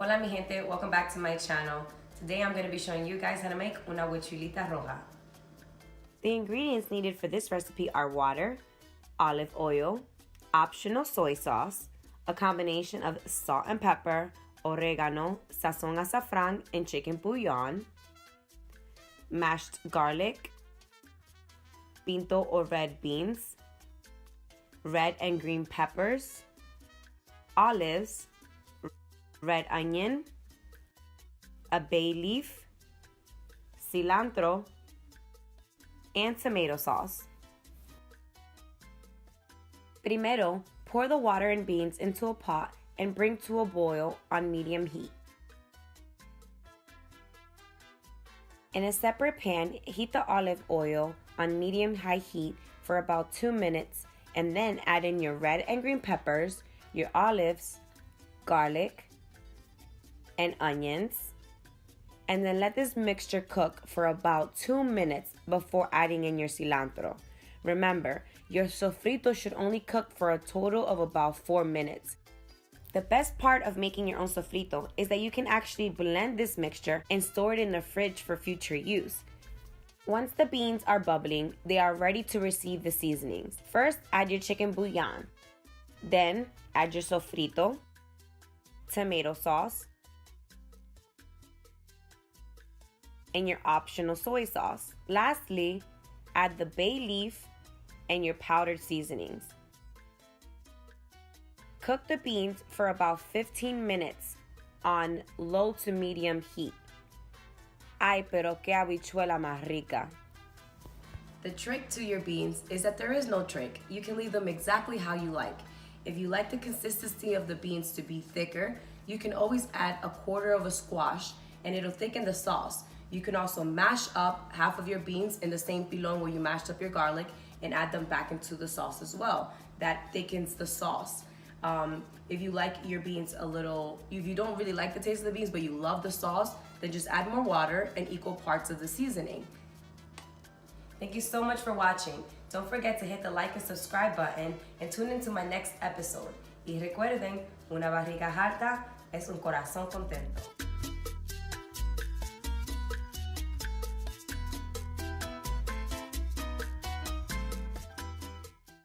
Hola mi gente, welcome back to my channel. Today I'm going to be showing you guys how to make una huichulita roja. The ingredients needed for this recipe are water, olive oil, optional soy sauce, a combination of salt and pepper, oregano, sazon, azafran, and chicken bouillon, mashed garlic, pinto or red beans, red and green peppers, olives, red onion, a bay leaf, cilantro, and tomato sauce. Primero, pour the water and beans into a pot and bring to a boil on medium heat. In a separate pan, heat the olive oil on medium-high heat for about 2 minutes and then add in your red and green peppers, your olives, garlic, and onions, and then let this mixture cook for about 2 minutes before adding in your cilantro. Remember, your sofrito should only cook for a total of about 4 minutes. The best part of making your own sofrito is that you can actually blend this mixture and store it in the fridge for future use. Once the beans are bubbling, they are ready to receive the seasonings. First, add your chicken bouillon. Then, add your sofrito, tomato sauce, and your optional soy sauce. Lastly, add the bay leaf and your powdered seasonings. Cook the beans for about 15 minutes on low to medium heat. Ay, pero qué habichuela más rica. The trick to your beans is that there is no trick. You can leave them exactly how you like. If you like the consistency of the beans to be thicker, you can always add a quarter of a squash and it'll thicken the sauce. You can also mash up half of your beans in the same pilon where you mashed up your garlic and add them back into the sauce as well. That thickens the sauce. If you like your beans a little, if you don't really like the taste of the beans but you love the sauce, then just add more water and equal parts of the seasoning. Thank you so much for watching. Don't forget to hit the like and subscribe button and tune into my next episode. Y recuerden, una barriga harta es un corazón contento.